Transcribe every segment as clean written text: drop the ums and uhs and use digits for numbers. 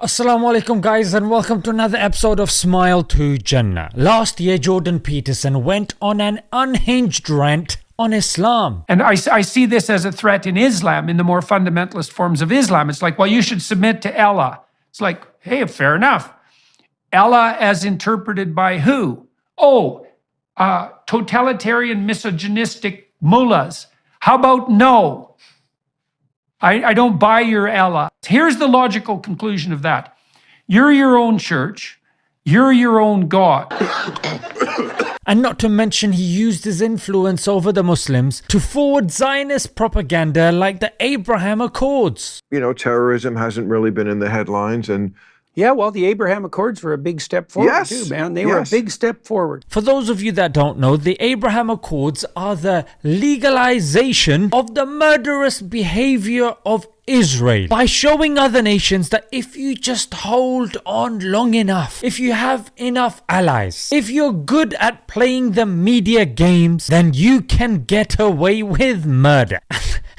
Assalamu alaikum guys, and welcome to another episode of Smile to Jannah. Last year Jordan Peterson went on an unhinged rant on Islam. And I see this as a threat in Islam, in the more fundamentalist forms of Islam. It's like, well, you should submit to Allah. It's like, hey, fair enough. Allah as interpreted by who? Totalitarian, misogynistic mullahs. How about no? I don't buy your Allah. Here's the logical conclusion of that. You're your own church. You're your own God. And not to mention, he used his influence over the Muslims to forward Zionist propaganda like the Abraham Accords. You know, terrorism hasn't really been in the headlines, and yeah, well, the Abraham Accords were a big step forward too, man. They were a big step forward. For those of you that don't know, the Abraham Accords are the legalization of the murderous behavior of Israel by showing other nations that if you just hold on long enough, if you have enough allies, if you're good at playing the media games, then you can get away with murder.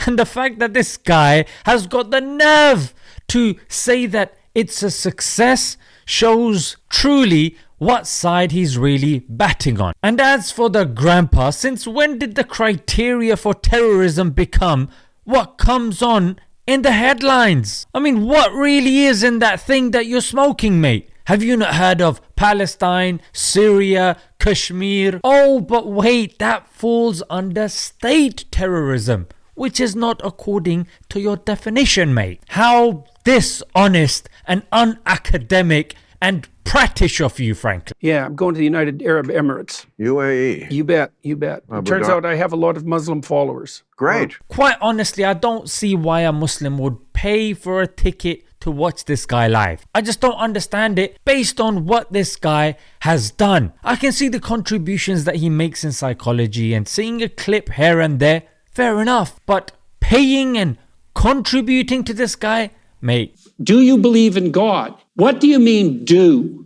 And the fact that this guy has got the nerve to say that it's a success shows truly what side he's really batting on. And as for the grandpa, since when did the criteria for terrorism become what comes on in the headlines? I mean, what really is in that thing that you're smoking, mate? Have you not heard of Palestine, Syria, Kashmir? Oh, but wait, that falls under state terrorism, which is not according to your definition, mate. How dishonest and unacademic and prattish of you, frankly. Yeah, I'm going to the United Arab Emirates. UAE. You bet. It turns out I have a lot of Muslim followers. Great. Quite honestly, I don't see why a Muslim would pay for a ticket to watch this guy live. I just don't understand it based on what this guy has done. I can see the contributions that he makes in psychology, and seeing a clip here and there, fair enough. But paying and contributing to this guy, mate. Do you believe in God? What do you mean do?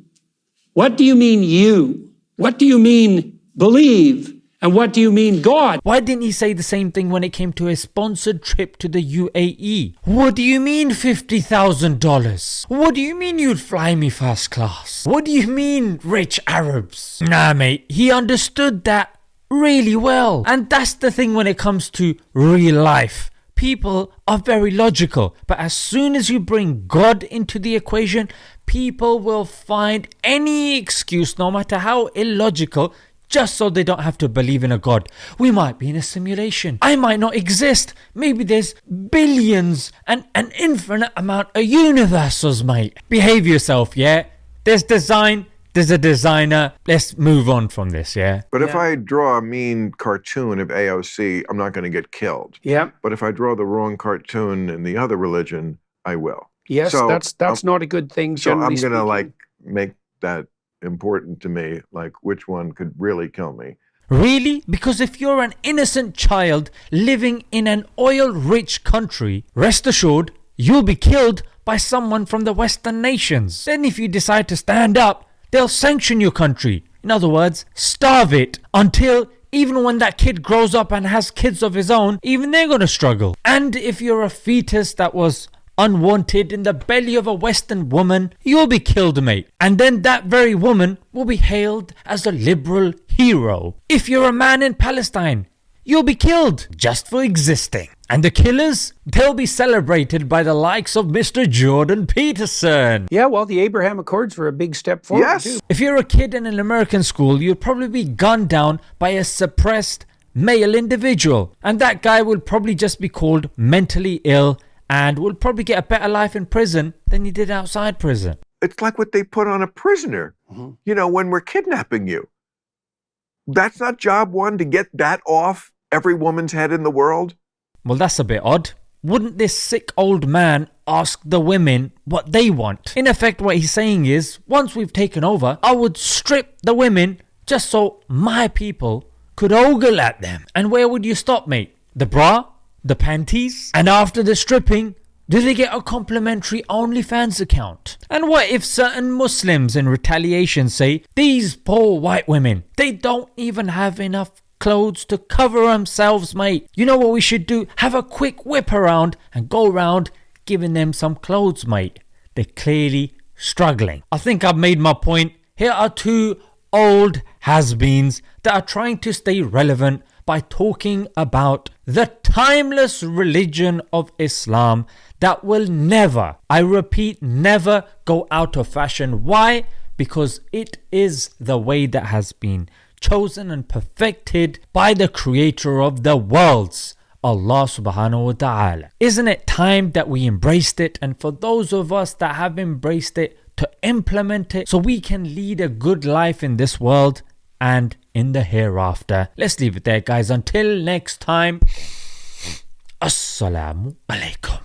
What do you mean you? What do you mean believe? And what do you mean God? Why didn't he say the same thing when it came to his sponsored trip to the UAE? What do you mean $50,000? What do you mean you'd fly me first class? What do you mean rich Arabs? Nah, mate, he understood that really well. And that's the thing when it comes to real life. People are very logical, but as soon as you bring God into the equation, people will find any excuse, no matter how illogical, just so they don't have to believe in a God. We might be in a simulation. I might not exist. Maybe there's billions and an infinite amount of universes, mate. Behave yourself, yeah? There's design. There's a designer. Let's move on from this, yeah? But if I draw a mean cartoon of AOC, I'm not going to get killed. Yeah. But if I draw the wrong cartoon in the other religion, I will. Yes, so that's not a good thing. So I'm going to make that important to me, like which one could really kill me. Really? Because if you're an innocent child living in an oil-rich country, rest assured, you'll be killed by someone from the Western nations. Then if you decide to stand up, they'll sanction your country. In other words, starve it until even when that kid grows up and has kids of his own, even they're going to struggle. And if you're a fetus that was unwanted in the belly of a Western woman, you'll be killed, mate. And then that very woman will be hailed as a liberal hero. If you're a man in Palestine, you'll be killed just for existing. And the killers, they'll be celebrated by the likes of Mr. Jordan Peterson. Yeah, well, the Abraham Accords were a big step forward too. If you're a kid in an American school, you'll probably be gunned down by a suppressed male individual. And that guy will probably just be called mentally ill and will probably get a better life in prison than he did outside prison. It's like what they put on a prisoner, you know, when we're kidnapping you. That's not job one, to get that off every woman's head in the world? Well, that's a bit odd. Wouldn't this sick old man ask the women what they want? In effect, what he's saying is, once we've taken over, I would strip the women just so my people could ogle at them. And where would you stop, mate? The bra? The panties? And after the stripping, do they get a complimentary OnlyFans account? And what if certain Muslims in retaliation say, these poor white women, they don't even have enough clothes to cover themselves, mate. You know what we should do? Have a quick whip around and go around giving them some clothes, mate. they're clearly struggling. I think I've made my point. Here are two old has-beens that are trying to stay relevant by talking about the timeless religion of Islam that will never, I repeat, never go out of fashion. Why? Because it is the way that has been chosen and perfected by the creator of the worlds, Allah subhanahu wa ta'ala. Isn't it time that we embraced it? And for those of us that have embraced it, to implement it so we can lead a good life in this world and in the hereafter. Let's leave it there, guys. Until next time, Assalamu alaikum.